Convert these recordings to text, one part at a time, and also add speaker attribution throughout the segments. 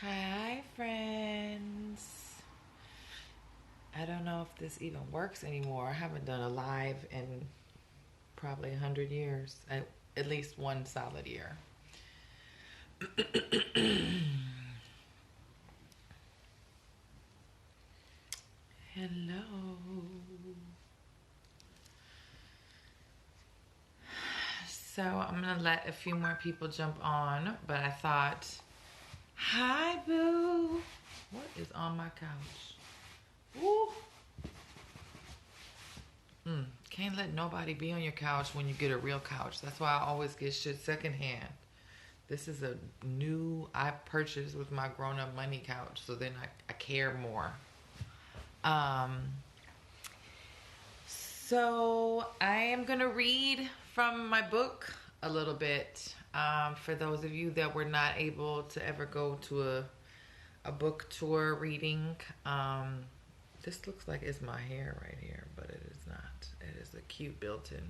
Speaker 1: Hi, friends. I don't know if this even works anymore. I haven't done a live in probably 100 years, at least one solid year. Hello. So I'm going to let a few more people jump on, but I thought, hi, boo. What is on my couch? Woo. Can't let nobody be on your couch when you get a real couch. That's why I always get shit secondhand. This is a new I purchased with my grown-up money couch, so then I care more. So I am gonna read from my book a little bit. For those of you that were not able to ever go to a book tour reading. This looks like it's my hair right here, but it is not. It is a cute built-in.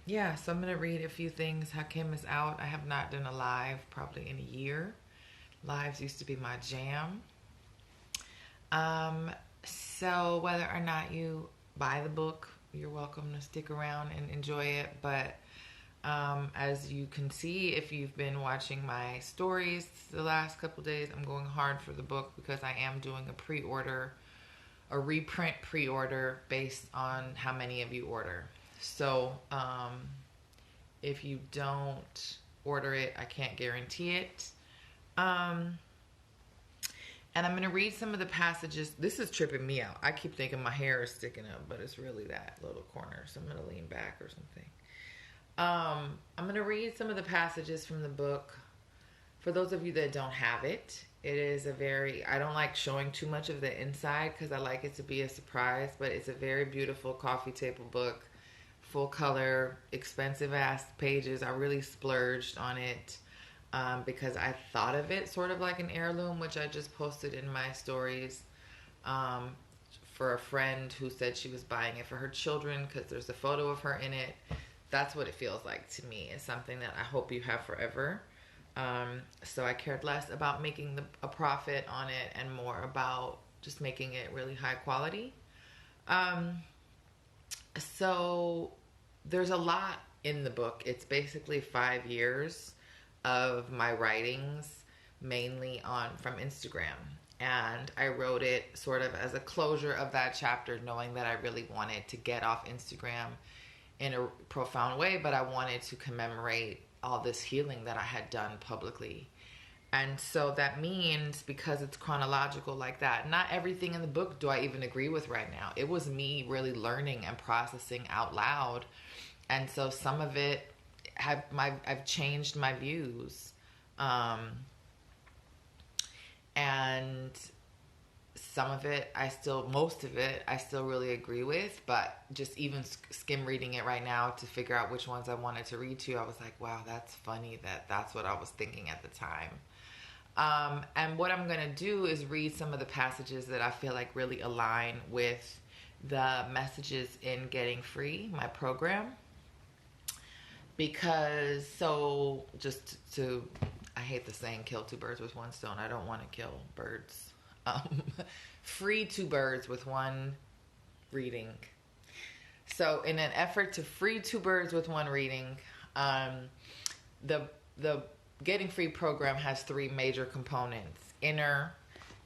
Speaker 1: Yeah, so I'm gonna read a few things. Hakim is out. I have not done a live probably in a year. Lives used to be my jam. So whether or not you buy the book, you're welcome to stick around and enjoy it. But as you can see, if you've been watching my stories the last couple days, I'm going hard for the book because I am doing a reprint pre-order based on how many of you order. So if you don't order it, I can't guarantee it. And I'm going to read some of the passages. This is tripping me out. I keep thinking my hair is sticking up, but it's really that little corner. So I'm going to lean back or something. I'm going to read some of the passages from the book. For those of you that don't have it, it is I don't like showing too much of the inside because I like it to be a surprise, but it's a very beautiful coffee table book, full color, expensive ass pages. I really splurged on it because I thought of it sort of like an heirloom, which I just posted in my stories for a friend who said she was buying it for her children because there's a photo of her in it. That's what it feels like to me. It's something that I hope you have forever. So I cared less about making a profit on it and more about just making it really high quality. So there's a lot in the book. It's basically 5 years of my writings, mainly from Instagram. And I wrote it sort of as a closure of that chapter, knowing that I really wanted to get off Instagram in a profound way, but I wanted to commemorate all this healing that I had done publicly. And so that means, because it's chronological like that, not everything in the book do I even agree with right now. It was me really learning and processing out loud. And so some of it I've changed my views. And some of it, most of it, I still really agree with, but just even skim reading it right now to figure out which ones I wanted to read to, I was like, wow, that's funny that's what I was thinking at the time. And what I'm going to do is read some of the passages that I feel like really align with the messages in Getting Free, my program. Because, I hate the saying, kill two birds with one stone. I don't want to kill birds. Free two birds with one reading. So in an effort to free two birds with one reading, the Getting Free program has 3 major components: inner,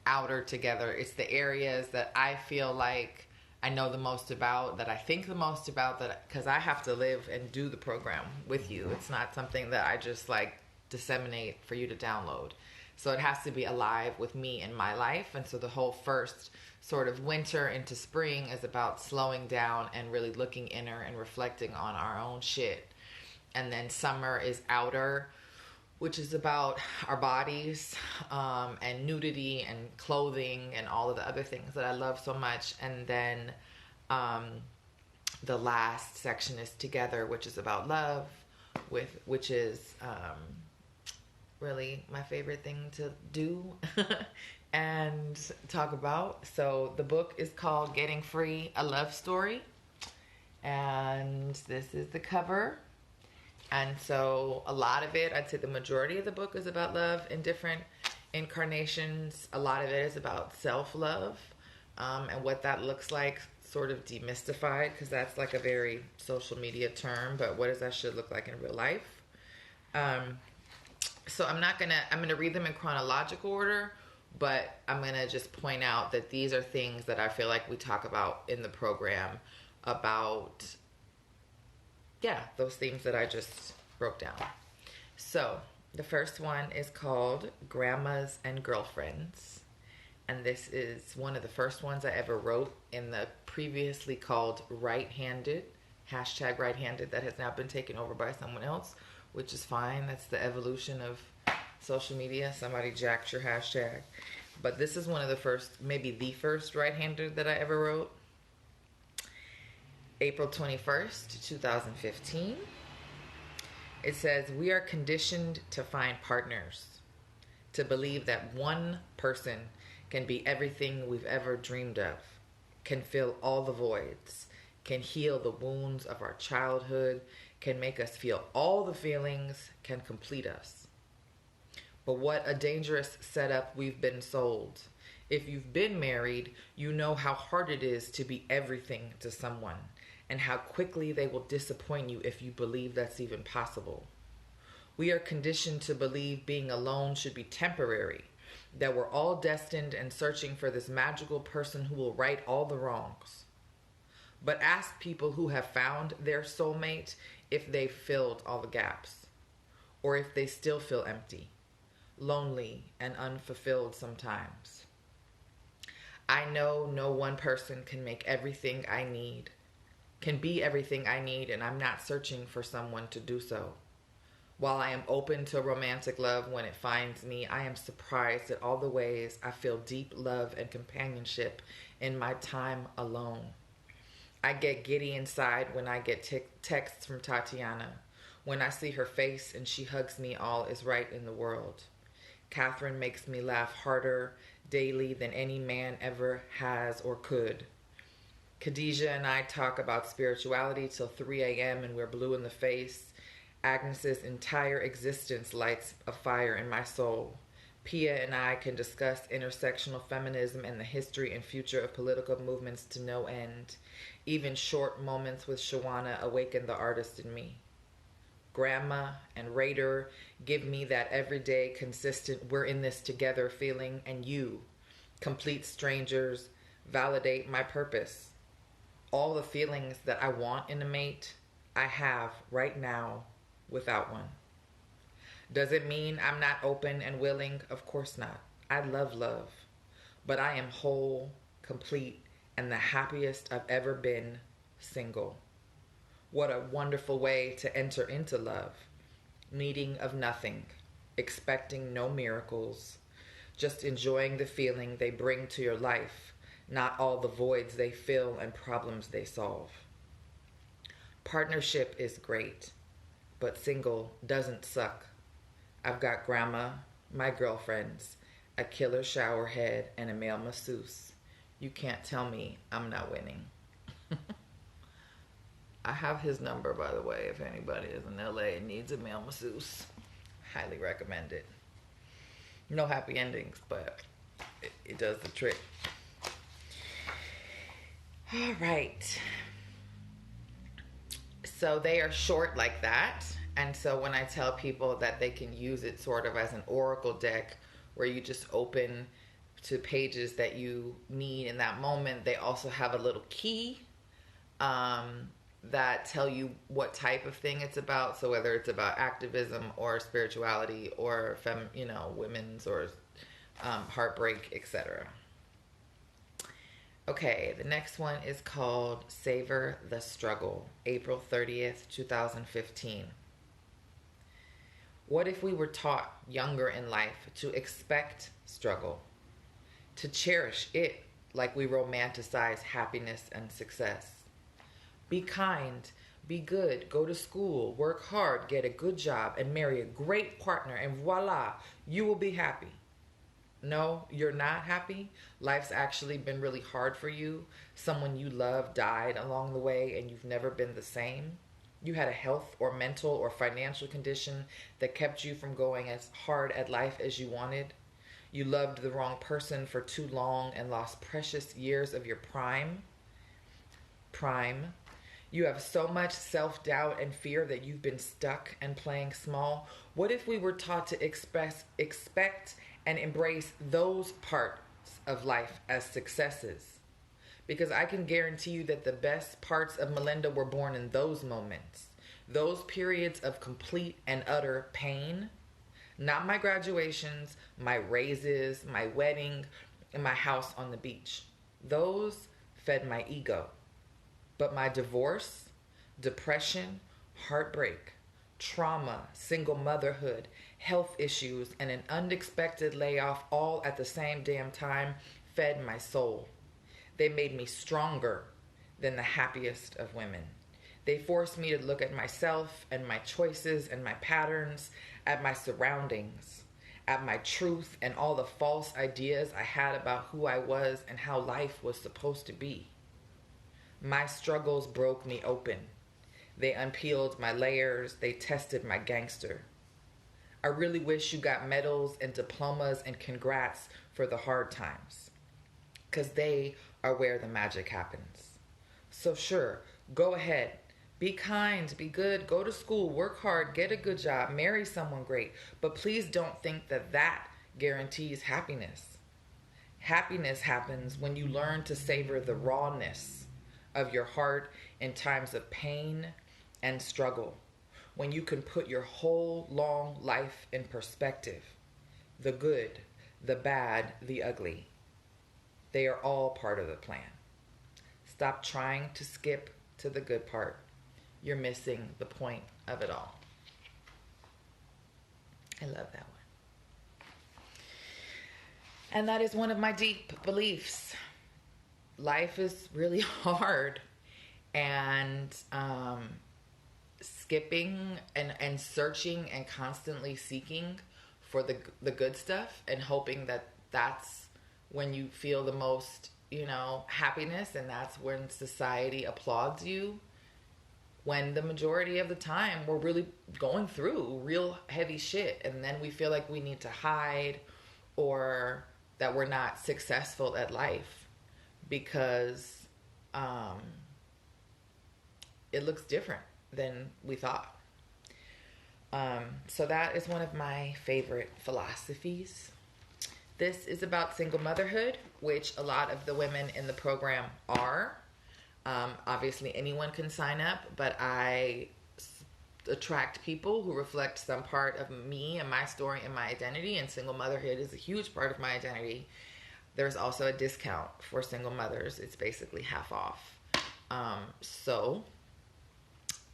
Speaker 1: outer, together. It's the areas that I feel like I know the most about, that I think the most about, because I have to live and do the program with you. It's not something that I just like disseminate for you to download. So it has to be alive with me in my life. And so the whole first sort of winter into spring is about slowing down and really looking inner and reflecting on our own shit. And then summer is outer, which is about our bodies and nudity and clothing and all of the other things that I love so much. And then the last section is together, which is about love, which is really my favorite thing to do and talk about. So the book is called Getting Free, A Love Story. And this is the cover. And so a lot of it, I'd say the majority of the book is about love in different Incarnations, a lot of it is about self-love, and what that looks like, sort of demystified, because that's like a very social media term, but what does that should look like in real life? So I'm gonna read them in chronological order, but I'm gonna just point out that these are things that I feel like we talk about in the program about, yeah, those themes that I just broke down. So the first one is called Grandmas and Girlfriends. And this is one of the first ones I ever wrote in the previously called Right-Handed, hashtag Right-Handed, that has now been taken over by someone else, which is fine. That's the evolution of social media. Somebody jacked your hashtag. But this is one of the first, maybe the first Right-Handed that I ever wrote. April 21st, 2015. It says, we are conditioned to find partners, to believe that one person can be everything we've ever dreamed of, can fill all the voids, can heal the wounds of our childhood, can make us feel all the feelings, can complete us. But what a dangerous setup we've been sold. If you've been married, you know how hard it is to be everything to someone, and how quickly they will disappoint you if you believe that's even possible. We are conditioned to believe being alone should be temporary, that we're all destined and searching for this magical person who will right all the wrongs. But ask people who have found their soulmate if they've filled all the gaps, or if they still feel empty, lonely, and unfulfilled sometimes. I know no one person can make everything I need, can be everything I need, and I'm not searching for someone to do so. While I am open to romantic love when it finds me, I am surprised at all the ways I feel deep love and companionship in my time alone. I get giddy inside when I get texts from Tatiana, when I see her face and she hugs me. All is right in the world. Catherine makes me laugh harder daily than any man ever has or could. Khadijah and I talk about spirituality till 3 a.m. and we're blue in the face. Agnes's entire existence lights a fire in my soul. Pia and I can discuss intersectional feminism and the history and future of political movements to no end. Even short moments with Shawana awaken the artist in me. Grandma and Raider give me that everyday, consistent, we're in this together feeling, and you, complete strangers, validate my purpose. All the feelings that I want in a mate, I have right now without one. Does it mean I'm not open and willing? Of course not. I love love. But I am whole, complete, and the happiest I've ever been single. What a wonderful way to enter into love. Needing of nothing, expecting no miracles, just enjoying the feeling they bring to your life, not all the voids they fill and problems they solve. Partnership is great, but single doesn't suck. I've got grandma, my girlfriends, a killer shower head, and a male masseuse. You can't tell me I'm not winning. I have his number, by the way, if anybody is in LA and needs a male masseuse. Highly recommend it. No happy endings, but it does the trick. All right. So they are short like that. And so when I tell people that they can use it sort of as an oracle deck where you just open to pages that you need in that moment, they also have a little key that tell you what type of thing it's about. So whether it's about activism or spirituality or women's or heartbreak, etc. Okay, the next one is called Savor the Struggle, April 30th, 2015. What if we were taught younger in life to expect struggle, to cherish it like we romanticize happiness and success? Be kind, be good, go to school, work hard, get a good job, and marry a great partner, and voila, you will be happy. No, you're not happy. Life's actually been really hard for you. Someone you love died along the way, and you've never been the same. You had a health or mental or financial condition that kept you from going as hard at life as you wanted. You loved the wrong person for too long and lost precious years of your prime. You have so much self-doubt and fear that you've been stuck and playing small. What if we were taught to expect and embrace those parts of life as successes? Because I can guarantee you that the best parts of Melinda were born in those moments. Those periods of complete and utter pain. Not my graduations, my raises, my wedding, and my house on the beach. Those fed my ego. But my divorce, depression, heartbreak, trauma, single motherhood, health issues, and an unexpected layoff all at the same damn time fed my soul. They made me stronger than the happiest of women. They forced me to look at myself and my choices and my patterns, at my surroundings, at my truth and all the false ideas I had about who I was and how life was supposed to be. My struggles broke me open. They unpeeled my layers. They tested my gangster. I really wish you got medals and diplomas and congrats for the hard times, because they are where the magic happens. So sure, go ahead. Be kind, be good, go to school, work hard, get a good job, marry someone great. But please don't think that that guarantees happiness. Happiness happens when you learn to savor the rawness of your heart in times of pain and struggle, when you can put your whole long life in perspective. The good, the bad, the ugly. They are all part of the plan. Stop trying to skip to the good part. You're missing the point of it all. I love that one. And that is one of my deep beliefs. Life is really hard, and skipping and searching and constantly seeking for the good stuff and hoping that that's when you feel the most, happiness, and that's when society applauds you, when the majority of the time we're really going through real heavy shit, and then we feel like we need to hide or that we're not successful at life because it looks different than we thought. So that is one of my favorite philosophies. This is about single motherhood, which a lot of the women in the program are. Obviously, anyone can sign up, but I attract people who reflect some part of me and my story and my identity, and single motherhood is a huge part of my identity. There's also a discount for single mothers. It's basically half off. So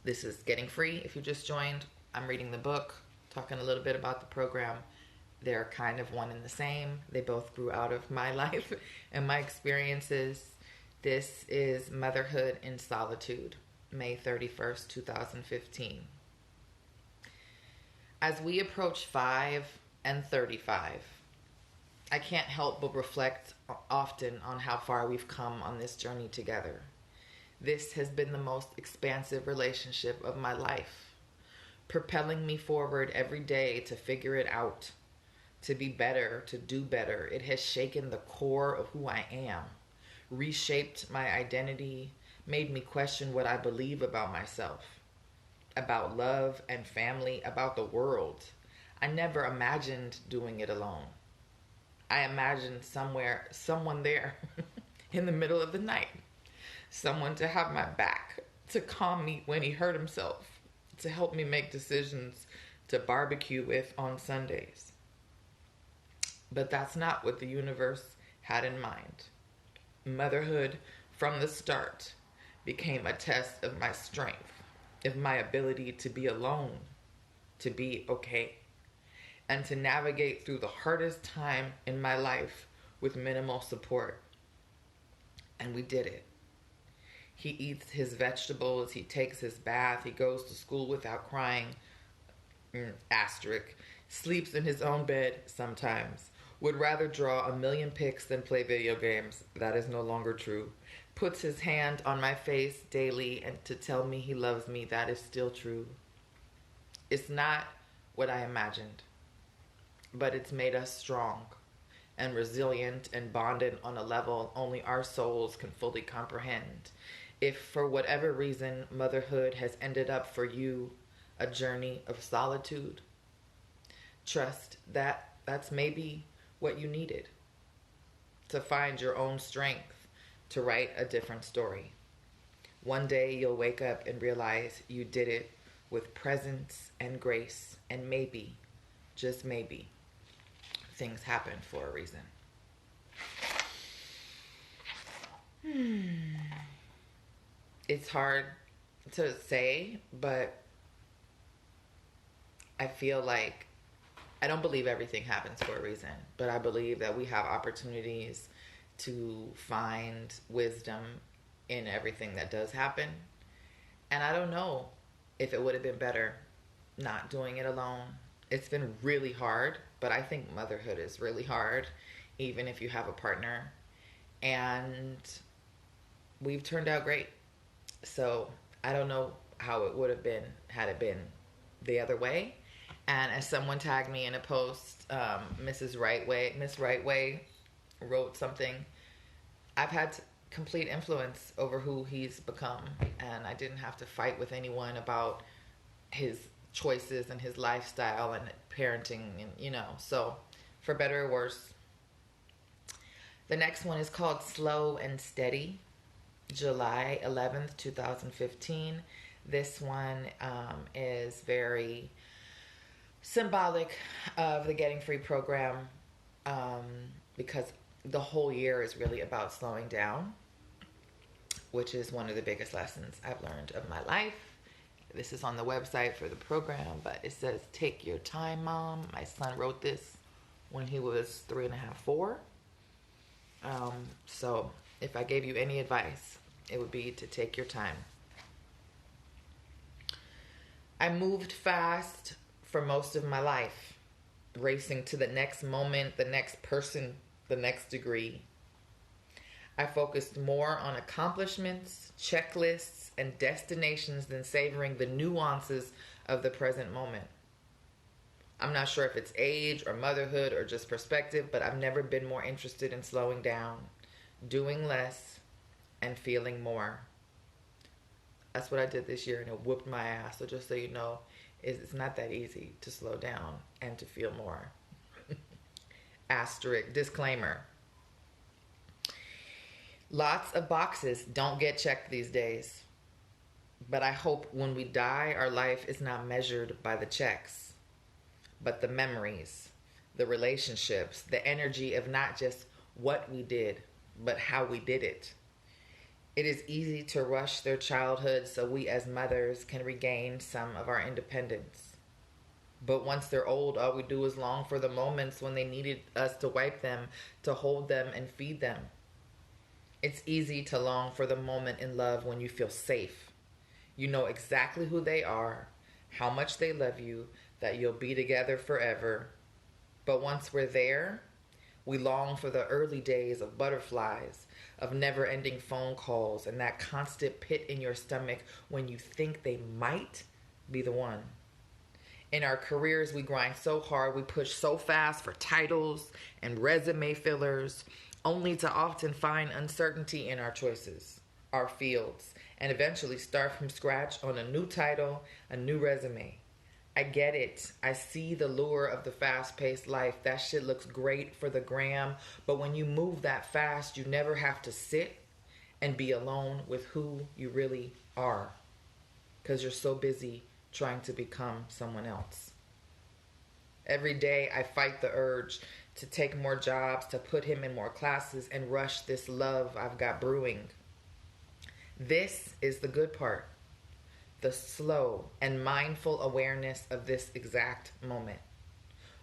Speaker 1: this is getting free if you just joined. I'm reading the book, talking a little bit about the program. They're kind of one and the same. They both grew out of my life and my experiences. This is Motherhood in Solitude, May 31st, 2015. As we approach 5 and 35, I can't help but reflect often on how far we've come on this journey together. This has been the most expansive relationship of my life, propelling me forward every day to figure it out, to be better, to do better. It has shaken the core of who I am, reshaped my identity, made me question what I believe about myself, about love and family, about the world. I never imagined doing it alone. I imagined someone there in the middle of the night, someone to have my back, to calm me when he hurt himself, to help me make decisions to barbecue with on Sundays. But that's not what the universe had in mind. Motherhood, from the start, became a test of my strength, of my ability to be alone, to be okay, and to navigate through the hardest time in my life with minimal support. And we did it. He eats his vegetables, he takes his bath, he goes to school without crying, asterisk, sleeps in his own bed sometimes, would rather draw 1,000,000 pics than play video games. That is no longer true. Puts his hand on my face daily and to tell me he loves me. That is still true. It's not what I imagined, but it's made us strong. and resilient and bonded on a level only our souls can fully comprehend. If for whatever reason motherhood has ended up for you a journey of solitude, trust that that's maybe what you needed to find your own strength to write a different story. One day you'll wake up and realize you did it with presence and grace, and maybe, just maybe, things happen for a reason. It's hard to say, but I feel like I don't believe everything happens for a reason, but I believe that we have opportunities to find wisdom in everything that does happen. And I don't know if it would have been better not doing it alone. It's been really hard, but I think motherhood is really hard, even if you have a partner. And we've turned out great. So I don't know how it would have been had it been the other way. And as someone tagged me in a post, Miss Rightway wrote something. I've had complete influence over who he's become, and I didn't have to fight with anyone about his choices and his lifestyle and parenting, and so for better or worse. The next one is called Slow and Steady, July 11th, 2015. This one is very symbolic of the Getting Free program, because the whole year is really about slowing down, which is one of the biggest lessons I've learned of my life. This is on the website for the program, but it says, "Take your time, Mom." My son wrote this when he was 3.5, 4. So if I gave you any advice, it would be to take your time. I moved fast for most of my life, racing to the next moment, the next person, the next degree. I focused more on accomplishments, checklists, and destinations than savoring the nuances of the present moment. I'm not sure if it's age or motherhood or just perspective, but I've never been more interested in slowing down, doing less, and feeling more. That's what I did this year, and it whooped my ass. So just so you know, it's not that easy to slow down and to feel more. Asterisk, disclaimer. Lots of boxes don't get checked these days. But I hope when we die, our life is not measured by the checks, but the memories, the relationships, the energy of not just what we did, but how we did it. It is easy to rush their childhood so we as mothers can regain some of our independence. But once they're old, all we do is long for the moments when they needed us to wipe them, to hold them and feed them. It's easy to long for the moment in love when you feel safe. You know exactly who they are, how much they love you, that you'll be together forever. But once we're there, we long for the early days of butterflies, of never-ending phone calls, and that constant pit in your stomach when you think they might be the one. In our careers, we grind so hard, we push so fast for titles and resume fillers, only to often find uncertainty in our choices, our fields, and eventually start from scratch on a new title, a new resume. I get it. I see the lure of the fast-paced life. That shit looks great for the gram, but when you move that fast, you never have to sit and be alone with who you really are, because you're so busy trying to become someone else. Every day I fight the urge to take more jobs, to put him in more classes, and rush this love I've got brewing. This is the good part. The slow and mindful awareness of this exact moment.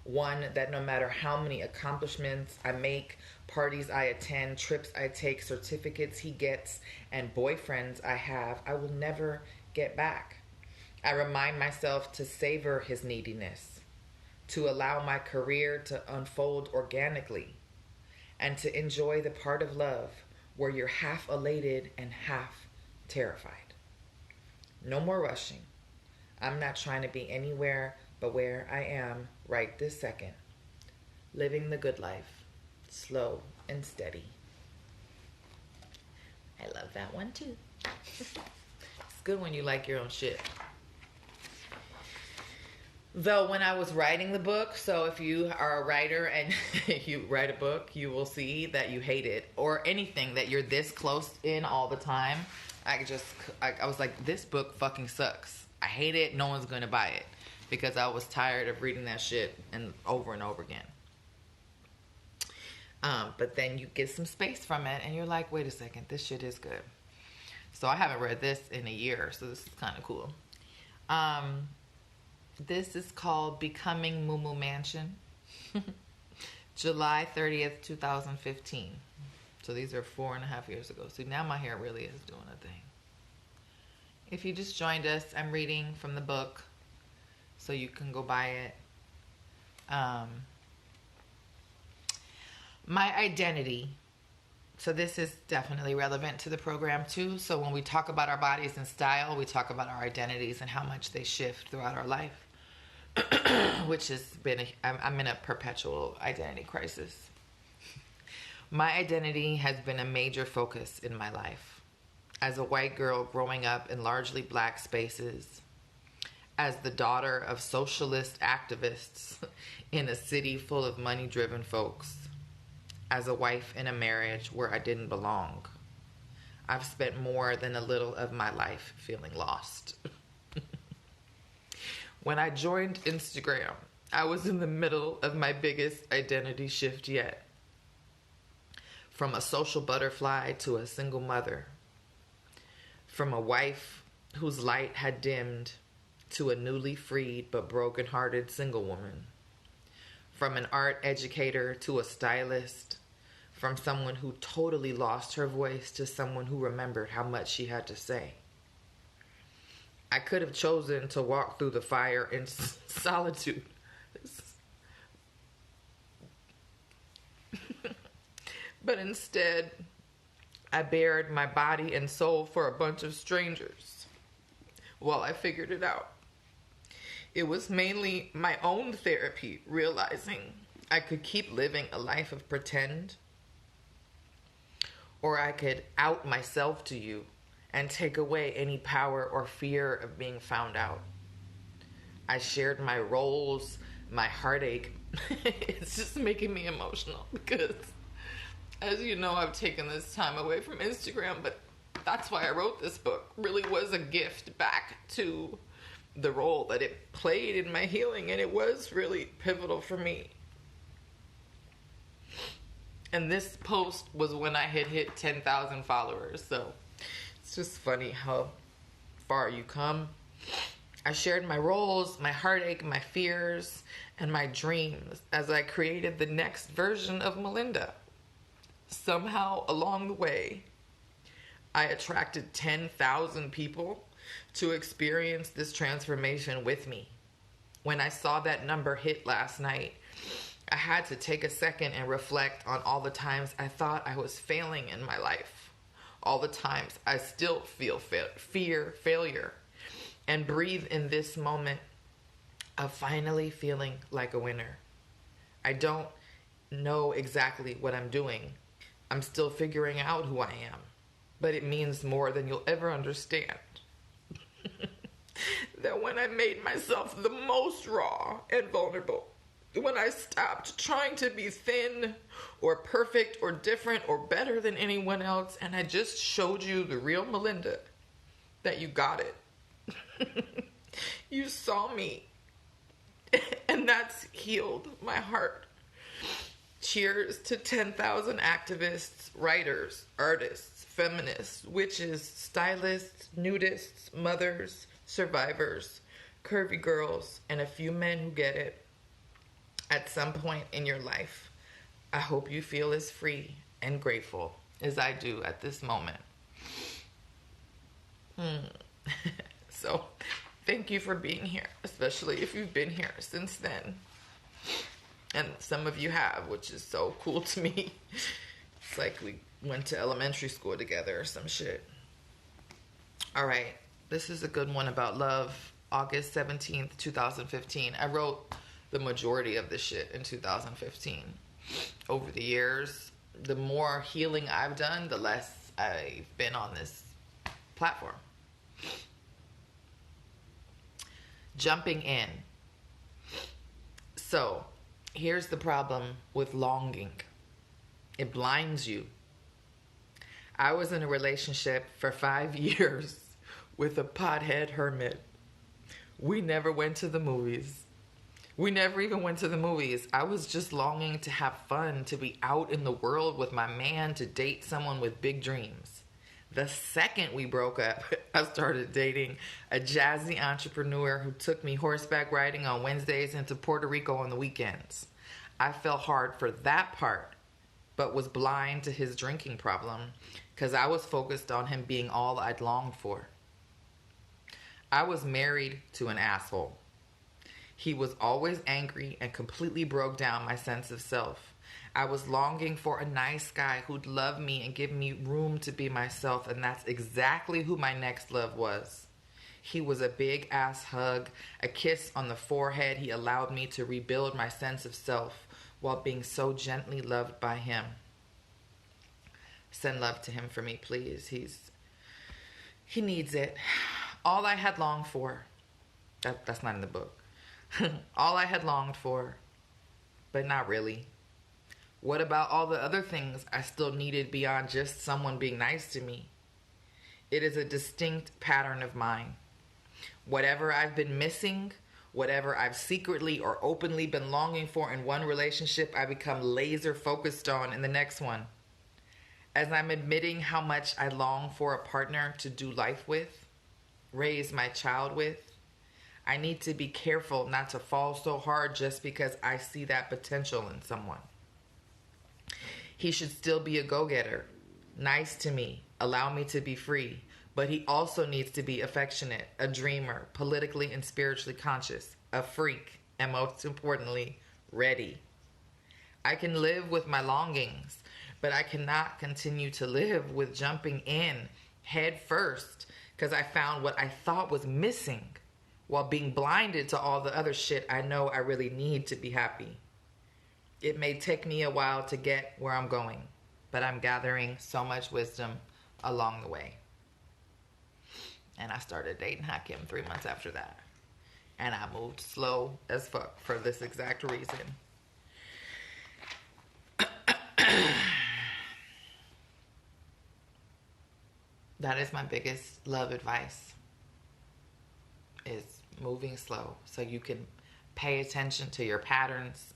Speaker 1: One that no matter how many accomplishments I make, parties I attend, trips I take, certificates he gets, and boyfriends I have, I will never get back. I remind myself to savor his neediness, to allow my career to unfold organically, and to enjoy the part of love where you're half elated and half terrified. No more rushing. I'm not trying to be anywhere but where I am right this second, living the good life, Slow and Steady. I love that one too. It's good when you like your own shit. Though when I was writing the book, so if you are a writer and you write a book, you will see that you hate it. Or anything that you're this close in all the time. I was like, this book fucking sucks. I hate it. No one's going to buy it. Because I was tired of reading that shit and over again. But then you get some space from it and you're like, wait a second, this shit is good. So I haven't read this in a year, so this is kind of cool. This is called Becoming Moomin Mansion. July 30th, 2015. So these are 4.5 years ago. So now my hair really is doing a thing. If you just joined us, I'm reading from the book, so you can go buy it. My identity. So this is definitely relevant to the program too. So when we talk about our bodies and style, we talk about our identities and how much they shift throughout our life. Which has been, I'm in a perpetual identity crisis. My identity has been a major focus in my life. As a white girl growing up in largely black spaces, as the daughter of socialist activists in a city full of money-driven folks, as a wife in a marriage where I didn't belong, I've spent more than a little of my life feeling lost. When I joined Instagram, I was in the middle of my biggest identity shift yet. From a social butterfly to a single mother. From a wife whose light had dimmed to a newly freed but broken-hearted single woman. From an art educator to a stylist. From someone who totally lost her voice to someone who remembered how much she had to say. I could have chosen to walk through the fire in solitude. But instead, I bared my body and soul for a bunch of strangers while I figured it out. It was mainly my own therapy, realizing I could keep living a life of pretend, or I could out myself to you and take away any power or fear of being found out. I shared my roles, my heartache. It's just making me emotional because, as you know, I've taken this time away from Instagram, but that's why I wrote this book. Really was a gift back to the role that it played in my healing, and it was really pivotal for me. And this post was when I had hit 10,000 followers, so it's just funny how far you come. I shared my roles, my heartache, my fears, and my dreams as I created the next version of Melinda. Somehow along the way, I attracted 10,000 people to experience this transformation with me. When I saw that number hit last night, I had to take a second and reflect on all the times I thought I was failing in my life. All the times I still feel failure, and breathe in this moment of finally feeling like a winner. I don't know exactly what I'm doing. I'm still figuring out who I am, but it means more than you'll ever understand. That when I made myself the most raw and vulnerable, when I stopped trying to be thin or perfect or different or better than anyone else, and I just showed you the real Melinda, that you got it. You saw me, and that's healed my heart. Cheers to 10,000 activists, writers, artists, feminists, witches, stylists, nudists, mothers, survivors, curvy girls, and a few men who get it. At some point in your life, I hope you feel as free and grateful as I do at this moment. So, thank you for being here, especially if you've been here since then. And some of you have, which is so cool to me. It's like we went to elementary school together or some shit. All right, this is a good one about love. August 17th, 2015. I wrote the majority of this shit in 2015. over the years. The more healing I've done, the less I've been on this platform. Jumping in. So, here's the problem with longing. It blinds you. I was in a relationship for 5 years with a pothead hermit. We never went to the movies. We never even went to the movies. I was just longing to have fun, to be out in the world with my man, to date someone with big dreams. The second we broke up, I started dating a jazzy entrepreneur who took me horseback riding on Wednesdays and to Puerto Rico on the weekends. I fell hard for that part, but was blind to his drinking problem because I was focused on him being all I'd longed for. I was married to an asshole. He was always angry and completely broke down my sense of self. I was longing for a nice guy who'd love me and give me room to be myself, and that's exactly who my next love was. He was a big ass hug, a kiss on the forehead. He allowed me to rebuild my sense of self while being so gently loved by him. Send love to him for me, please. He needs it. All I had longed for. That's not in the book. All I had longed for, but not really. What about all the other things I still needed beyond just someone being nice to me? It is a distinct pattern of mine. Whatever I've been missing, whatever I've secretly or openly been longing for in one relationship, I become laser focused on in the next one. As I'm admitting how much I long for a partner to do life with, raise my child with, I need to be careful not to fall so hard just because I see that potential in someone. He should still be a go-getter, nice to me, allow me to be free, but he also needs to be affectionate, a dreamer, politically and spiritually conscious, a freak, and most importantly, ready. I can live with my longings, but I cannot continue to live with jumping in head first because I found what I thought was missing while being blinded to all the other shit I know I really need to be happy. It may take me a while to get where I'm going, but I'm gathering so much wisdom along the way. And I started dating Hakim 3 months after that. And I moved slow as fuck for this exact reason. That is my biggest love advice, is moving slow so you can pay attention to your patterns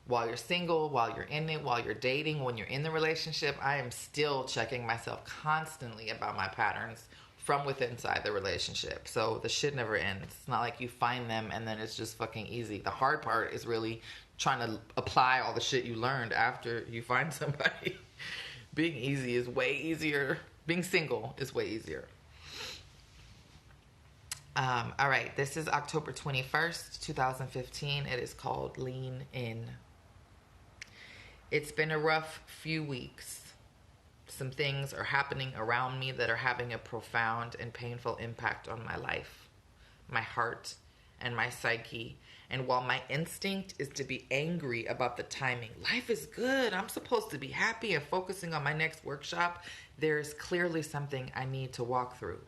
Speaker 1: while you're single, while you're in it, while you're dating, when you're in the relationship. I am still checking myself constantly about my patterns from within inside the relationship. So the shit never ends. It's not like you find them and then it's just fucking easy. The hard part is really trying to apply all the shit you learned after you find somebody. Being easy is way easier. Being single is way easier. All right, this is October 21st, 2015. It is called Lean In. It's been a rough few weeks. Some things are happening around me that are having a profound and painful impact on my life, my heart, and my psyche. And while my instinct is to be angry about the timing, life is good, I'm supposed to be happy and focusing on my next workshop, there's clearly something I need to walk through.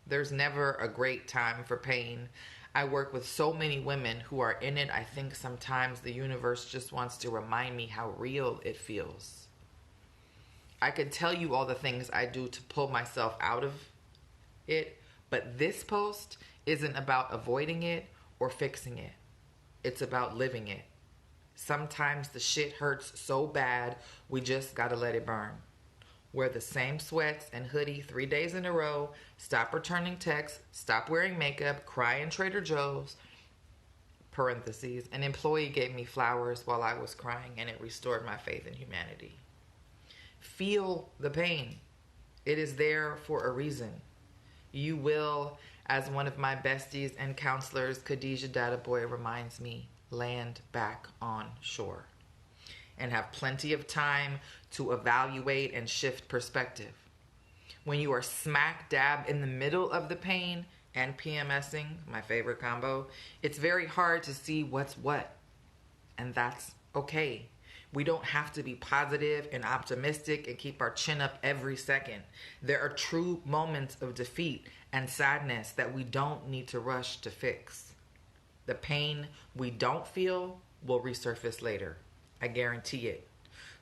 Speaker 1: There's never a great time for pain. I work with so many women who are in it. I think sometimes the universe just wants to remind me how real it feels. I could tell you all the things I do to pull myself out of it, but this post isn't about avoiding it or fixing it. It's about living it. Sometimes the shit hurts so bad, we just gotta let it burn. Wear the same sweats and hoodie 3 days in a row, stop returning texts, stop wearing makeup, cry in Trader Joe's, parentheses, an employee gave me flowers while I was crying and it restored my faith in humanity. Feel the pain. It is there for a reason. You will, as one of my besties and counselors, Khadijah Databoy, reminds me, land back on shore and have plenty of time to evaluate and shift perspective. When you are smack dab in the middle of the pain and PMSing, my favorite combo, it's very hard to see what's what. And that's okay. We don't have to be positive and optimistic and keep our chin up every second. There are true moments of defeat and sadness that we don't need to rush to fix. The pain we don't feel will resurface later. I guarantee it.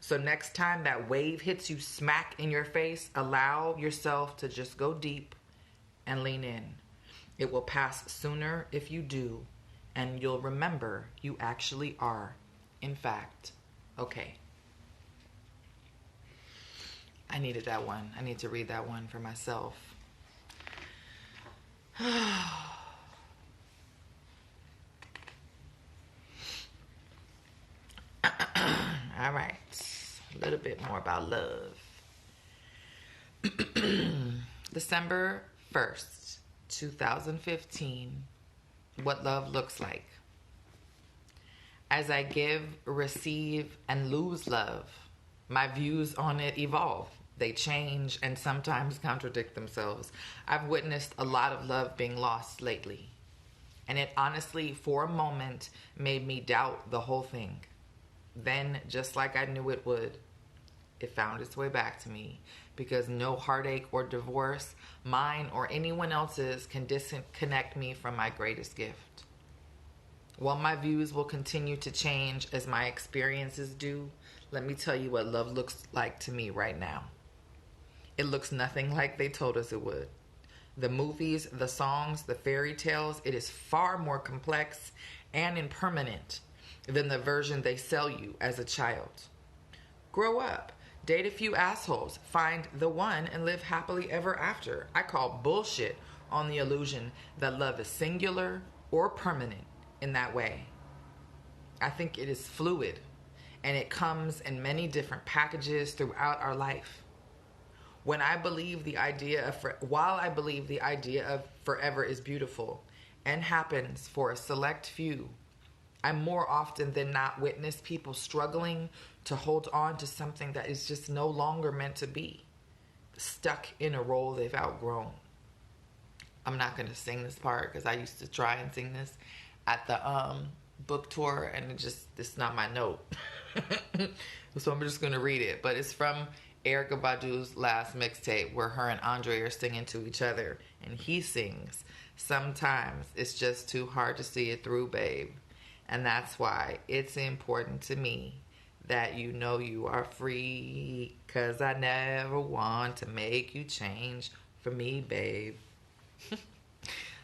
Speaker 1: So next time that wave hits you smack in your face, allow yourself to just go deep and lean in. It will pass sooner if you do, and you'll remember you actually are, in fact, okay. I needed that one. I need to read that one for myself. All right. A little bit more about love. December 1st, 2015. What love looks like. As I give, receive, and lose love, my views on it evolve. They change and sometimes contradict themselves. I've witnessed a lot of love being lost lately. And it honestly, for a moment, made me doubt the whole thing. Then, just like I knew it would, it found its way back to me, because no heartache or divorce, mine or anyone else's, can disconnect me from my greatest gift. While my views will continue to change as my experiences do, let me tell you what love looks like to me right now. It looks nothing like they told us it would. The movies, the songs, the fairy tales, it is far more complex and impermanent than the version they sell you as a child. Grow up, date a few assholes, find the one, and live happily ever after. I call bullshit on the illusion that love is singular or permanent in that way. I think it is fluid, and it comes in many different packages throughout our life. While I believe the idea of forever is beautiful and happens for a select few, I more often than not witness people struggling to hold on to something that is just no longer meant to be, stuck in a role they've outgrown. I'm not going to sing this part because I used to try and sing this at the book tour, and it's not my note. So I'm just going to read it. But it's from Erykah Badu's last mixtape, where her and Andre are singing to each other, and he sings, "Sometimes it's just too hard to see it through, babe. And that's why it's important to me that you know you are free, 'cause I never want to make you change for me, babe."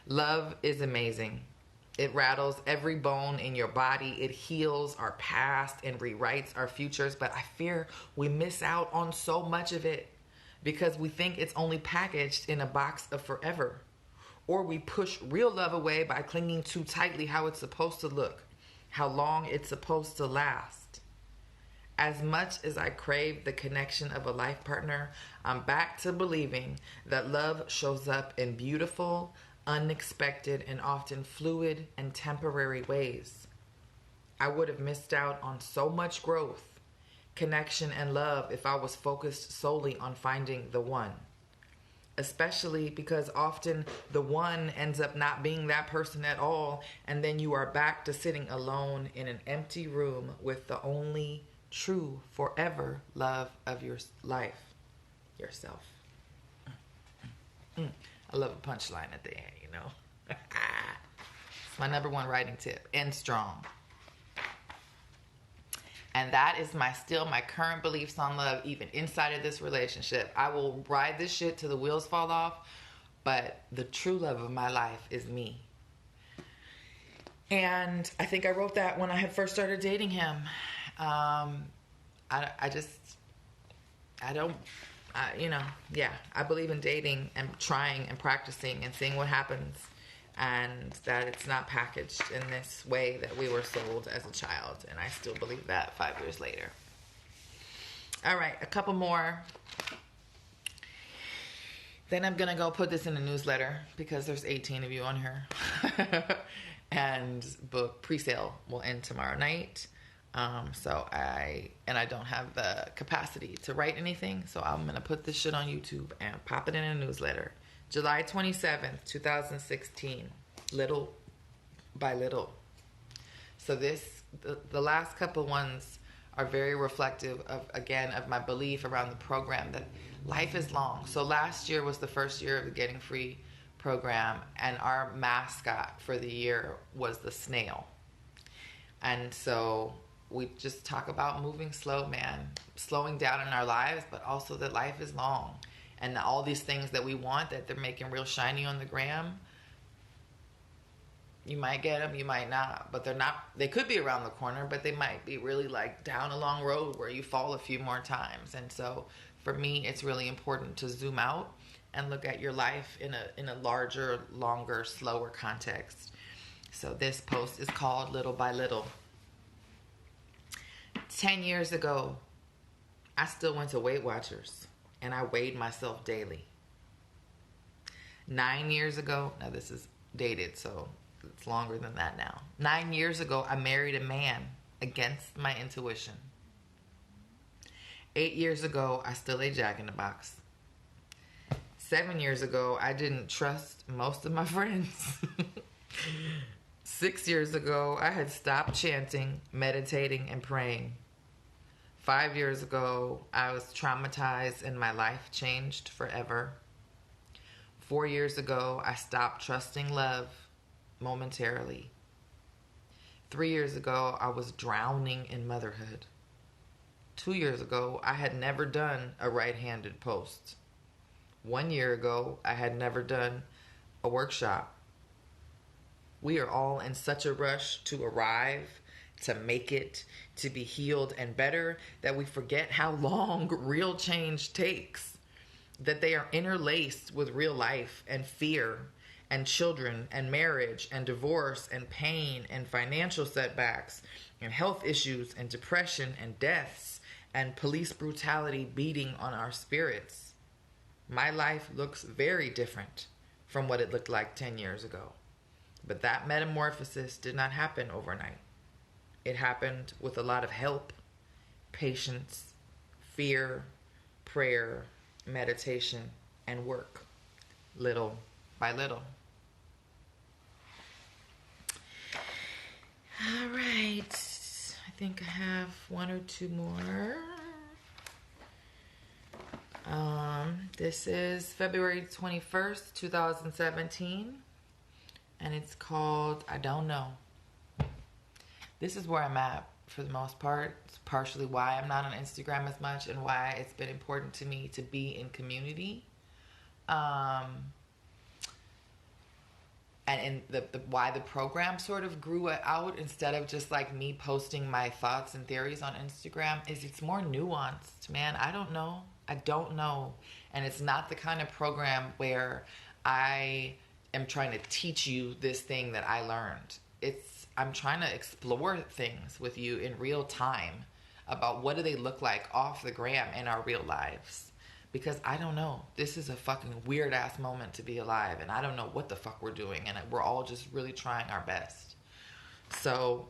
Speaker 1: Love is amazing. It rattles every bone in your body. It heals our past and rewrites our futures. But I fear we miss out on so much of it because we think it's only packaged in a box of forever. Or we push real love away by clinging too tightly how it's supposed to look, how long it's supposed to last. As much as I crave the connection of a life partner, I'm back to believing that love shows up in beautiful, unexpected, and often fluid and temporary ways. I would have missed out on so much growth, connection, and love if I was focused solely on finding the one. Especially because often the one ends up not being that person at all, and then you are back to sitting alone in an empty room with the only true forever love of your life, yourself. I love a punchline at the end, you know. It's my number one writing tip. End strong. And that is my current beliefs on love, even inside of this relationship. I will ride this shit till the wheels fall off, but the true love of my life is me. And I think I wrote that when I had first started dating him. I believe in dating and trying and practicing and seeing what happens, and that it's not packaged in this way that we were sold as a child. And I still believe that 5 years later. All right, a couple more. Then I'm going to go put this in a newsletter because there's 18 of you on here. And book pre-sale will end tomorrow night. So I don't have the capacity to write anything, so I'm going to put this shit on YouTube and pop it in a newsletter. July 27th, 2016, Little by Little. So the last couple ones are very reflective of, again, of my belief around the program that life is long. So last year was the first year of the Getting Free program, and our mascot for the year was the snail. And so we just talk about moving slow, man, slowing down in our lives, but also that life is long. And all these things that we want, that they're making real shiny on the gram, you might get them, you might not, but they're not, they could be around the corner, but they might be really like down a long road where you fall a few more times. And so for me, it's really important to zoom out and look at your life in a larger, longer, slower context. So this post is called Little by Little. 10 years ago, I still went to Weight Watchers and I weighed myself daily. 9 years ago, now this is dated, so it's longer than that now. 9 years ago, I married a man against my intuition. 8 years ago, I still ate Jack in the Box. 7 years ago, I didn't trust most of my friends. 6 years ago, I had stopped chanting, meditating, and praying. 5 years ago, I was traumatized and my life changed forever. 4 years ago, I stopped trusting love momentarily. 3 years ago, I was drowning in motherhood. 2 years ago, I had never done a right-handed post. 1 year ago, I had never done a workshop. We are all in such a rush to arrive, to make it, to be healed and better, that we forget how long real change takes. That they are interlaced with real life and fear and children and marriage and divorce and pain and financial setbacks and health issues and depression and deaths and police brutality beating on our spirits. My life looks very different from what it looked like 10 years ago. But that metamorphosis did not happen overnight. It happened with a lot of help, patience, fear, prayer, meditation, and work, little by little. All right. I think I have one or two more. This is February 21st, 2017. And it's called I Don't Know. This is where I'm at for the most part. It's partially why I'm not on Instagram as much and why it's been important to me to be in community. And the why the program sort of grew out instead of just like me posting my thoughts and theories on Instagram is it's more nuanced, man. I don't know. And it's not the kind of program where I am trying to teach you this thing that I learned. I'm trying to explore things with you in real time about what do they look like off the gram in our real lives. Because I don't know. This is a fucking weird ass moment to be alive, and I don't know what the fuck we're doing, and we're all just really trying our best. So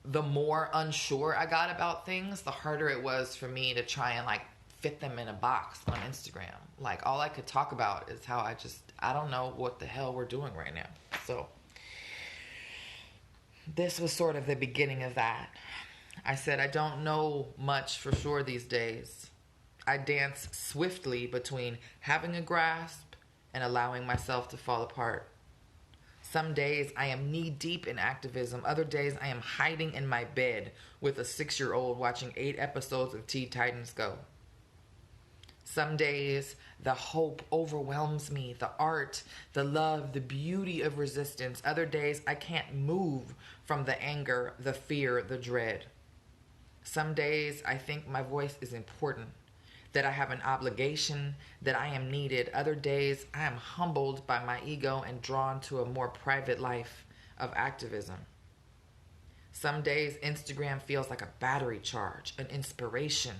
Speaker 1: the more unsure I got about things, the harder it was for me to try and like fit them in a box on Instagram. Like all I could talk about is how I don't know what the hell we're doing right now. So this was sort of the beginning of that. I said, I don't know much for sure these days. I dance swiftly between having a grasp and allowing myself to fall apart. Some days I am knee deep in activism. Other days I am hiding in my bed with a 6-year-old watching 8 episodes of Teen Titans Go. Some days the hope overwhelms me, the art, the love, the beauty of resistance. Other days I can't move from the anger, the fear, the dread. Some days I think my voice is important, that I have an obligation, that I am needed. Other days I am humbled by my ego and drawn to a more private life of activism. Some days Instagram feels like a battery charge, an inspiration.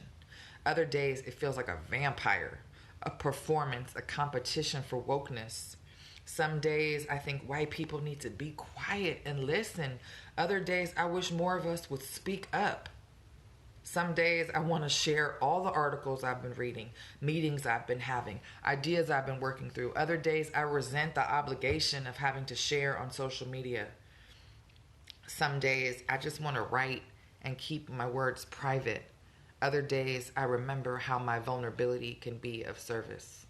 Speaker 1: Other days it feels like a vampire, a performance, a competition for wokeness. Some days I think white people need to be quiet and listen. Other days I wish more of us would speak up. Some days I want to share all the articles I've been reading, meetings I've been having, ideas I've been working through. Other days I resent the obligation of having to share on social media. Some days I just want to write and keep my words private. Other days, I remember how my vulnerability can be of service.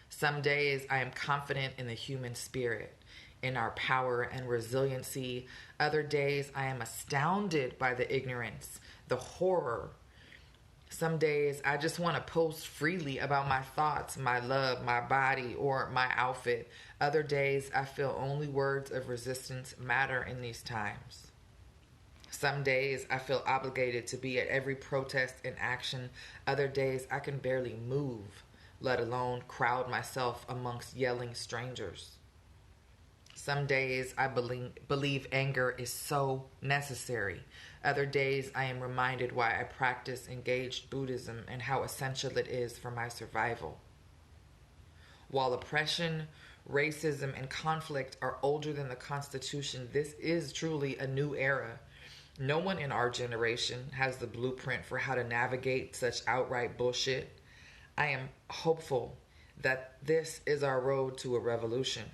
Speaker 1: Some days, I am confident in the human spirit, in our power and resiliency. Other days, I am astounded by the ignorance, the horror. Some days, I just want to post freely about my thoughts, my love, my body, or my outfit. Other days, I feel only words of resistance matter in these times. Some days I feel obligated to be at every protest and action. Other days I can barely move, let alone crowd myself amongst yelling strangers. Some days I believe anger is so necessary. Other days I am reminded why I practice engaged Buddhism and how essential it is for my survival. While oppression, racism, and conflict are older than the Constitution, this is truly a new era. No one in our generation has the blueprint for how to navigate such outright bullshit. I am hopeful that this is our road to a revolution,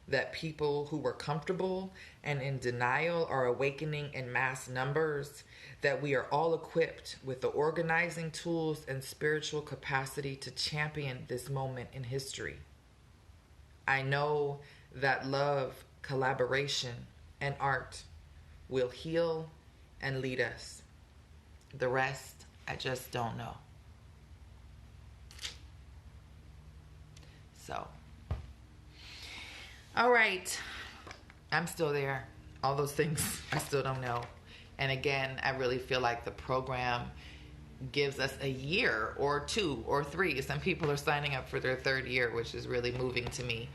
Speaker 1: that people who were comfortable and in denial are awakening in mass numbers, that we are all equipped with the organizing tools and spiritual capacity to champion this moment in history. I know that love, collaboration, and art will heal and lead us. The rest, I just don't know. So, all right. I'm still there. All those things I still don't know. And again, I really feel like the program gives us a year or 2 or 3. Some people are signing up for their 3rd year, which is really moving to me,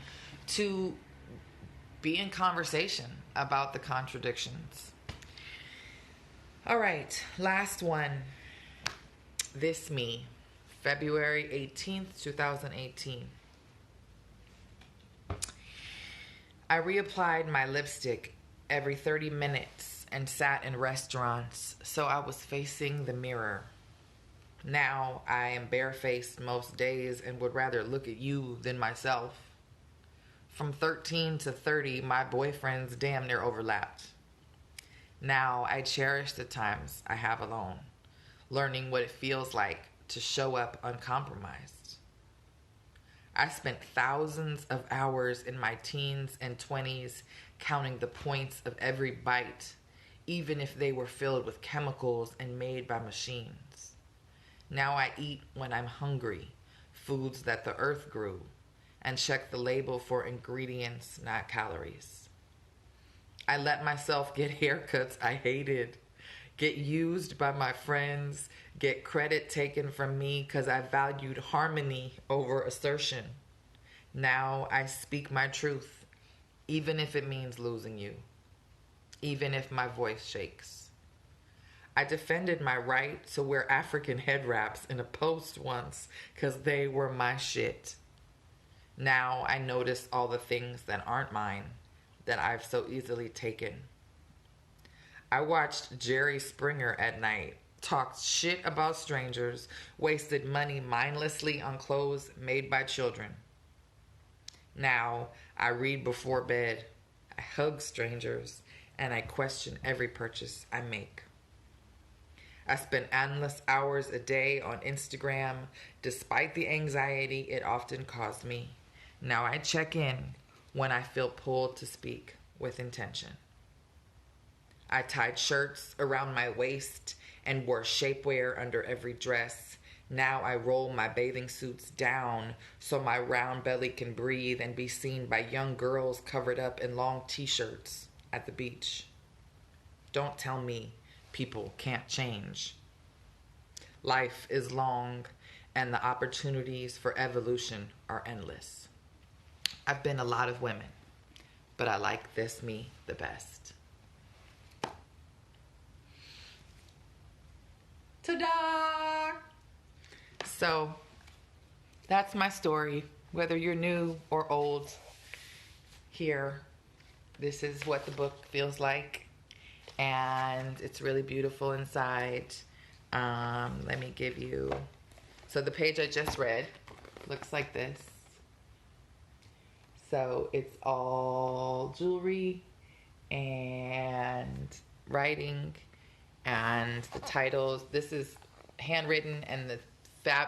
Speaker 1: to be in conversation about the contradictions. All right, last one. This me, February 18th, 2018. I reapplied my lipstick every 30 minutes and sat in restaurants, so I was facing the mirror. Now I am barefaced most days and would rather look at you than myself. From 13 to 30, my boyfriends damn near overlapped. Now I cherish the times I have alone, learning what it feels like to show up uncompromised. I spent thousands of hours in my teens and 20s counting the points of every bite, even if they were filled with chemicals and made by machines. Now I eat when I'm hungry, foods that the earth grew, and check the label for ingredients, not calories. I let myself get haircuts I hated, get used by my friends, get credit taken from me because I valued harmony over assertion. Now I speak my truth, even if it means losing you, even if my voice shakes. I defended my right to wear African head wraps in a post once because they were my shit. Now I notice all the things that aren't mine, that I've so easily taken. I watched Jerry Springer at night, talked shit about strangers, wasted money mindlessly on clothes made by children. Now I read before bed, I hug strangers, and I question every purchase I make. I spend endless hours a day on Instagram, despite the anxiety it often caused me. Now I check in when I feel pulled to speak with intention. I tied shirts around my waist and wore shapewear under every dress. Now I roll my bathing suits down so my round belly can breathe and be seen by young girls covered up in long t-shirts at the beach. Don't tell me people can't change. Life is long and the opportunities for evolution are endless. I've been a lot of women, but I like this me the best. Ta-da! So, that's my story. Whether you're new or old, here, this is what the book feels like. And it's really beautiful inside. Let me give you... So the page I just read looks like this. So it's all jewelry and writing And the titles, this is handwritten, and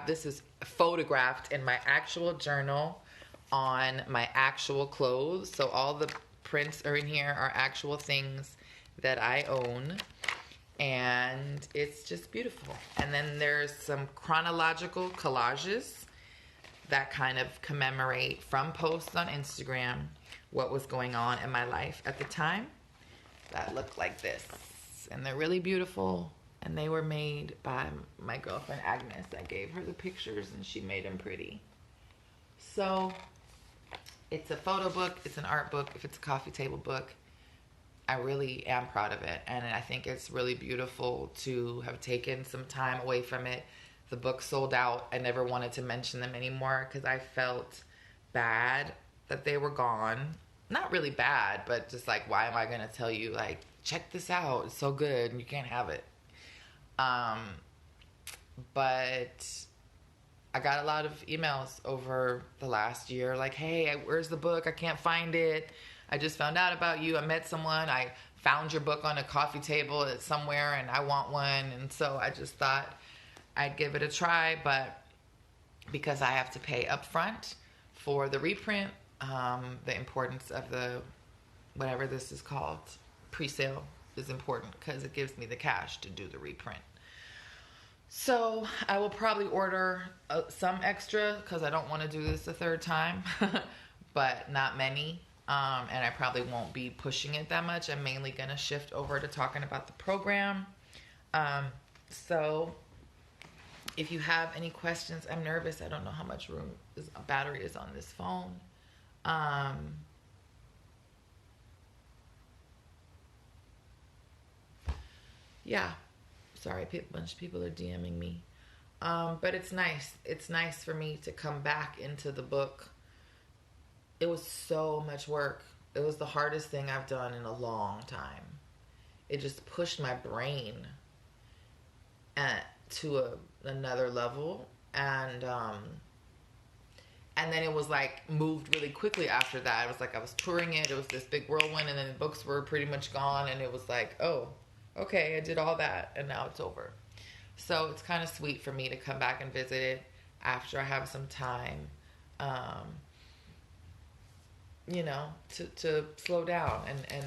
Speaker 1: this is photographed in my actual journal on my actual clothes. So all the prints are in here are actual things that I own. And it's just beautiful. And then there's some chronological collages that kind of commemorate from posts on Instagram what was going on in my life at the time that look like this. And they're really beautiful, and they were made by my girlfriend Agnes. I gave her the pictures and she made them pretty. So it's a photo book, it's an art book, if it's a coffee table book, I really am proud of it. And I think it's really beautiful to have taken some time away from it. The book sold out. I never wanted to mention them anymore because I felt bad that they were gone. Not really bad, but just like, why am I going to tell you, like, check this out, it's so good, and you can't have it. But I got a lot of emails over the last year, like, hey, where's the book? I can't find it. I just found out about you. I met someone. I found your book on a coffee table somewhere, and I want one. And so I just thought I'd give it a try, but because I have to pay upfront for the reprint, the importance of the, whatever this is called, pre-sale is important because it gives me the cash to do the reprint. So I will probably order some extra because I don't want to do this a third time, but not many. And I probably won't be pushing it that much. I'm mainly going to shift over to talking about the program. So if you have any questions, I'm nervous. I don't know how much battery is on this phone. Yeah, sorry, a bunch of people are DMing me. But it's nice. It's nice for me to come back into the book. It was so much work. It was the hardest thing I've done in a long time. It just pushed my brain to another level. And then it was like moved really quickly after that. It was like I was touring it. It was this big whirlwind, and then the books were pretty much gone. And it was like, oh, okay, I did all that, and now it's over. So it's kind of sweet for me to come back and visit it after I have some time, to slow down. And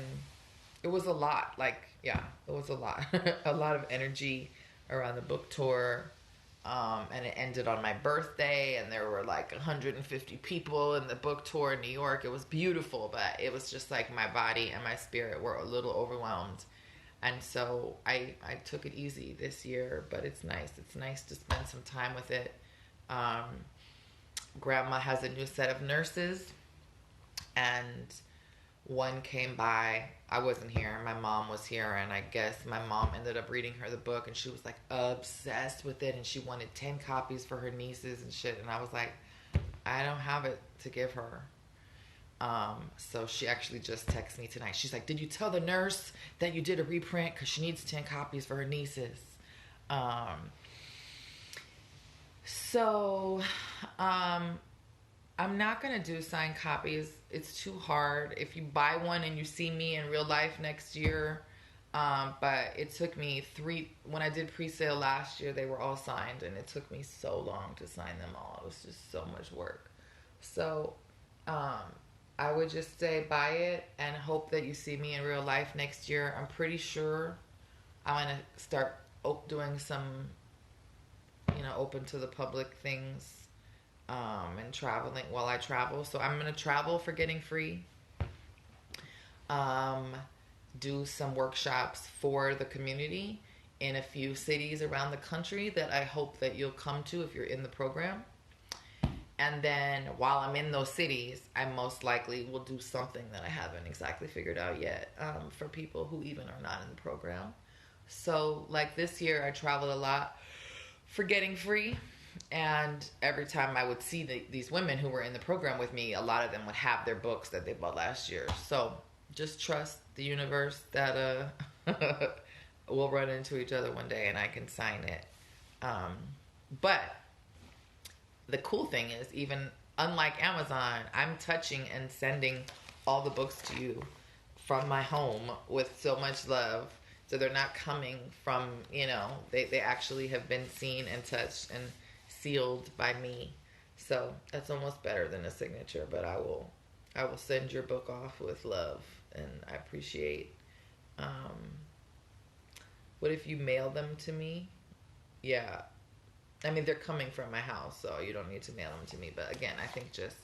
Speaker 1: it was a lot. Like, yeah, it was a lot. A lot of energy around the book tour. And it ended on my birthday, and there were like 150 people in the book tour in New York. It was beautiful, but it was just like my body and my spirit were a little overwhelmed. And so I took it easy this year, but it's nice. It's nice to spend some time with it. Grandma has a new set of nurses, and one came by. I wasn't here. My mom was here, and I guess my mom ended up reading her the book, and she was like obsessed with it, and she wanted 10 copies for her nieces and shit. And I was like, I don't have it to give her. So she actually just texted me tonight. She's like, did you tell the nurse that you did a reprint? Because she needs 10 copies for her nieces. I'm not going to do signed copies. It's too hard. If you buy one and you see me in real life next year, but it took me when I did pre-sale last year, they were all signed, and it took me so long to sign them all. It was just so much work. So, I would just say buy it and hope that you see me in real life next year. I'm pretty sure I'm going to start doing some, open to the public things, and traveling while I travel. So I'm going to travel for Getting Free. Do some workshops for the community in a few cities around the country that I hope that you'll come to if you're in the program. And then while I'm in those cities, I most likely will do something that I haven't exactly figured out yet, for people who even are not in the program. So like this year, I traveled a lot for Getting Free. And every time I would see these women who were in the program with me, a lot of them would have their books that they bought last year. So just trust the universe that we'll run into each other one day and I can sign it. But the cool thing is, even unlike Amazon, I'm touching and sending all the books to you from my home with so much love. It's So they're not coming from, they actually have been seen and touched and sealed by me. So that's almost better than a signature, but I will send your book off with love, and I appreciate. What if you mail them to me? Yeah, I mean they're coming from my house, so you don't need to mail them to me. But again, I think just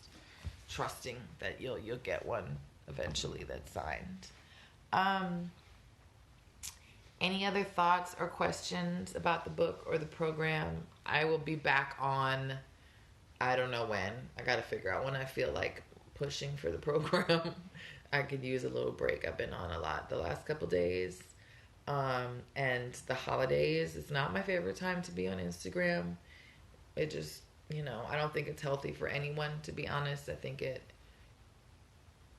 Speaker 1: trusting that you'll get one eventually that's signed. Any other thoughts or questions about the book or the program? I will be back on, I don't know when. I got to figure out when I feel like pushing for the program. I could use a little break. I've been on a lot the last couple days. And the holidays, it's not my favorite time to be on Instagram. It just, I don't think it's healthy for anyone, to be honest. I think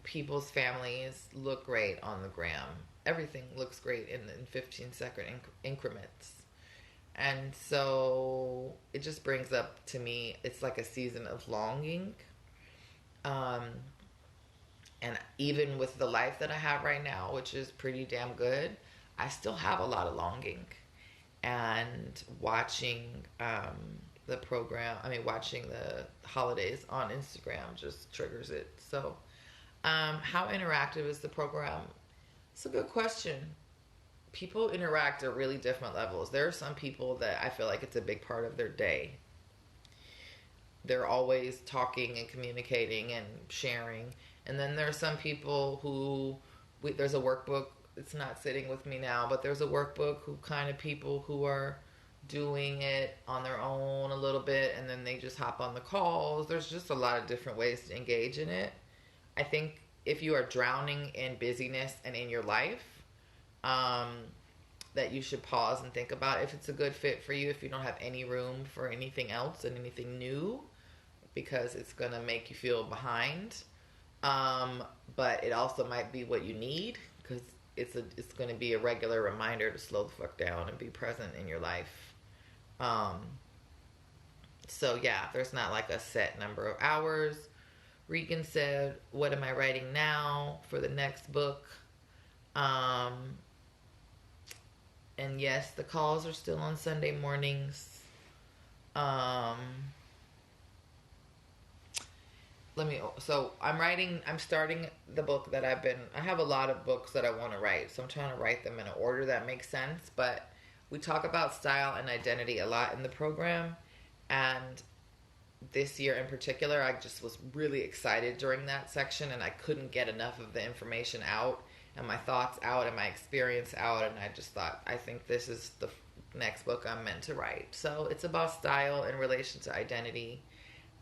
Speaker 1: people's families look great on the gram. Everything looks great in 15-second increments. And so it just brings up to me, it's like a season of longing. And even with the life that I have right now, which is pretty damn good, I still have a lot of longing. And watching watching the holidays on Instagram just triggers it. So, how interactive is the program? It's a good question. People interact at really different levels. There are some people that I feel like it's a big part of their day. They're always talking and communicating and sharing. And then there are some people who, there's a workbook. It's not sitting with me now, but there's a workbook people who are doing it on their own a little bit, and then they just hop on the calls. There's just a lot of different ways to engage in it. I think if you are drowning in busyness and in your life, that you should pause and think about if it's a good fit for you, if you don't have any room for anything else and anything new, because it's going to make you feel behind. But it also might be what you need, because it's going to be a regular reminder to slow the fuck down and be present in your life. So yeah, there's not like a set number of hours. Regan said, what am I writing now for the next book? And yes, the calls are still on Sunday mornings. I'm starting the book that I have a lot of books that I want to write, so I'm trying to write them in an order that makes sense, but we talk about style and identity a lot in the program, and this year in particular, I just was really excited during that section, and I couldn't get enough of the information out, and my thoughts out, and my experience out, and I just thought, I think this is the next book I'm meant to write. So it's about style in relation to identity,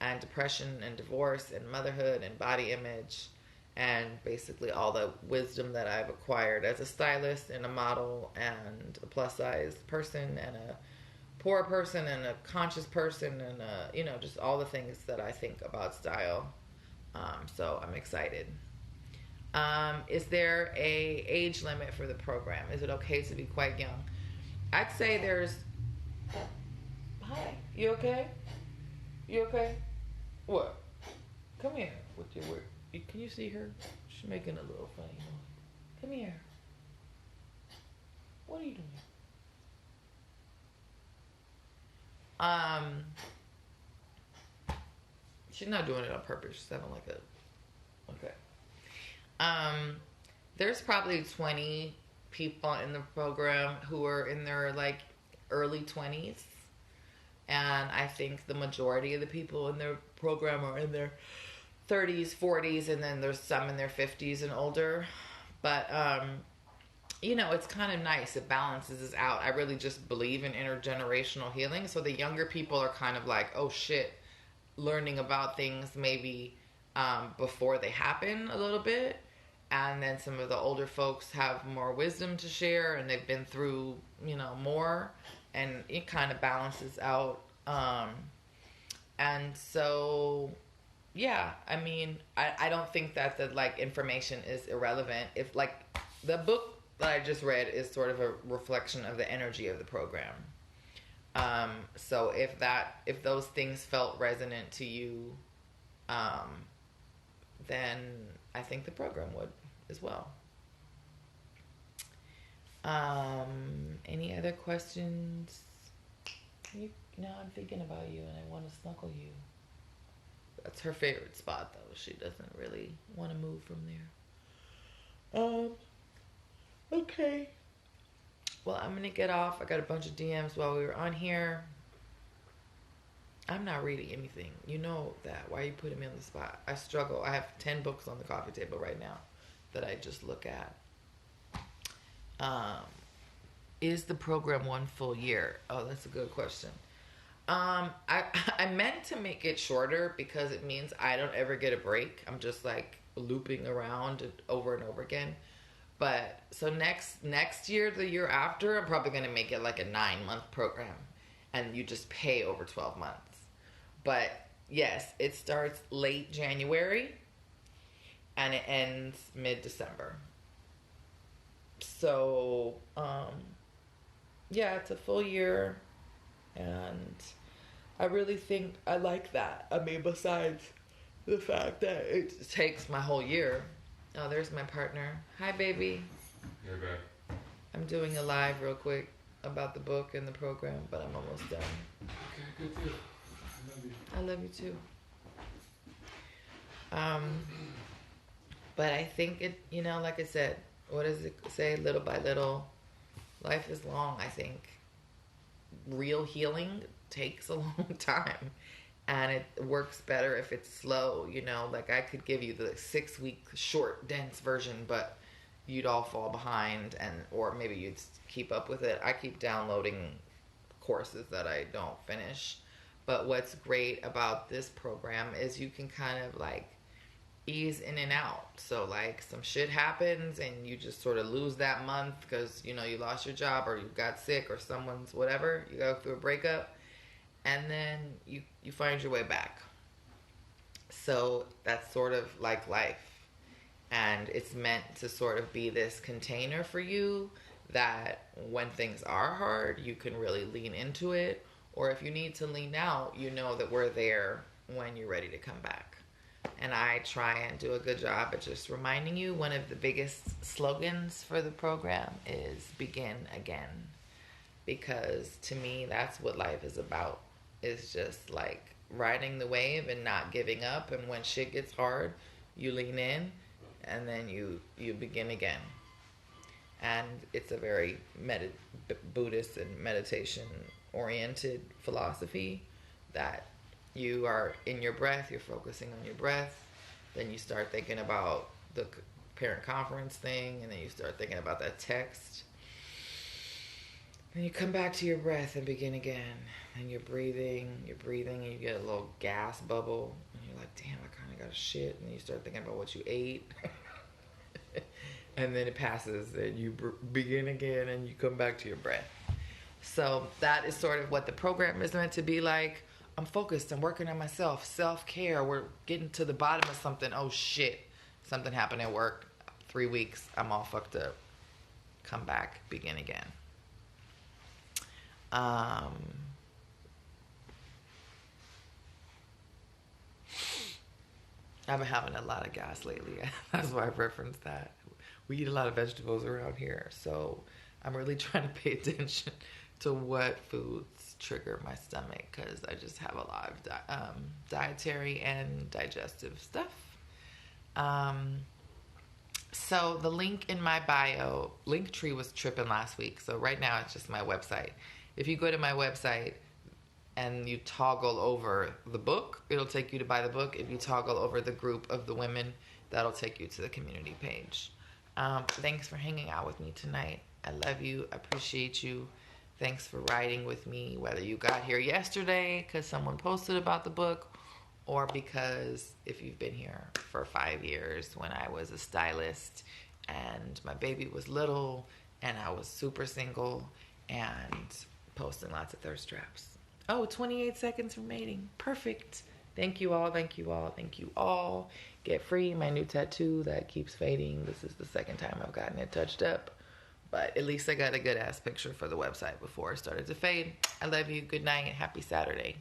Speaker 1: and depression and divorce and motherhood and body image, and basically all the wisdom that I've acquired as a stylist and a model and a plus size person and a poor person and a conscious person and just all the things that I think about style. So I'm excited. Is there a age limit for the program? Is it okay to be quite young? I'd say there's... Hi, you okay? You okay? What? Come here with your work. Can you see her? She's making a little funny noise. Come here. What are you doing? She's not doing it on purpose. She's having like a... Okay. There's probably 20 people in the program who are in their like early 20s. And I think the majority of the people in their program are in their 30s, 40s, and then there's some in their 50s and older. But, it's kind of nice. It balances us out. I really just believe in intergenerational healing. So the younger people are kind of like, oh shit, learning about things maybe before they happen a little bit. And then some of the older folks have more wisdom to share, and they've been through, more. And it kind of balances out. And so, yeah, I mean, I don't think that the, information is irrelevant. If, the book that I just read is sort of a reflection of the energy of the program. So if those things felt resonant to you, then I think the program would as well. Any other questions? I'm thinking about you and I want to snuggle you. That's her favorite spot, though. She doesn't really want to move from there. Okay. Well, I'm going to get off. I got a bunch of DMs while we were on here. I'm not reading anything. You know that. Why are you putting me on the spot? I struggle. I have 10 books on the coffee table right now that I just look at. Is the program 1 full year? Oh, that's a good question. I meant to make it shorter because it means I don't ever get a break. I'm just like looping around over and over again. But so next year, the year after, I'm probably going to make it like a 9-month program, and you just pay over 12 months. But yes, it starts late January and it ends mid-December. So, yeah, it's a full year, and I really think I like that. I mean, besides the fact that it takes my whole year. Oh, there's my partner. Hi, baby.
Speaker 2: You're back.
Speaker 1: I'm doing a live real quick about the book and the program, but I'm almost done.
Speaker 2: Okay, good deal. I love you.
Speaker 1: I love you too. But I think it, like I said, what does it say? Little by little, life is long, I think. Real healing takes a long time. And it works better if it's slow, Like I could give you the 6-week short, dense version, but you'd all fall behind, or maybe you'd keep up with it. I keep downloading courses that I don't finish. But what's great about this program is you can kind of like ease in and out. So like some shit happens and you just sort of lose that month because, you lost your job or you got sick or someone's whatever. You go through a breakup. And then you find your way back. So that's sort of like life. And it's meant to sort of be this container for you that when things are hard, you can really lean into it. Or if you need to lean out, you know that we're there when you're ready to come back. And I try and do a good job at just reminding you. One of the biggest slogans for the program is begin again. Because to me, that's what life is about. It's just like riding the wave and not giving up. And when shit gets hard, you lean in and then you begin again. And it's a very Buddhist and meditation oriented philosophy that you are in your breath, you're focusing on your breath. Then you start thinking about the parent conference thing, and then you start thinking about that text. Then you come back to your breath and begin again. And you're breathing, and you get a little gas bubble. And you're like, damn, I kind of got a shit. And you start thinking about what you ate. And then it passes, and you begin again, and you come back to your breath. So that is sort of what the program is meant to be like. I'm focused. I'm working on myself. Self-care. We're getting to the bottom of something. Oh, shit. Something happened at work. 3 weeks. I'm all fucked up. Come back. Begin again. I've been having a lot of gas lately. That's why I referenced that. We eat a lot of vegetables around here, so I'm really trying to pay attention to what foods trigger my stomach, because I just have a lot of dietary and digestive stuff. So the link in my bio, Linktree was tripping last week, so right now it's just my website. If you go to my website and you toggle over the book, it'll take you to buy the book. If you toggle over the group of the women, that'll take you to the community page. Thanks for hanging out with me tonight. I love you. I appreciate you. Thanks for riding with me, whether you got here yesterday because someone posted about the book, or because if you've been here for 5 years when I was a stylist and my baby was little and I was super single and posting lots of thirst traps. Oh, 28 seconds remaining. Perfect. Thank you all. Thank you all. Thank you all. Get free. My new tattoo that keeps fading. This is the second time I've gotten it touched up. But at least I got a good ass picture for the website before it started to fade. I love you. Good night. Happy Saturday.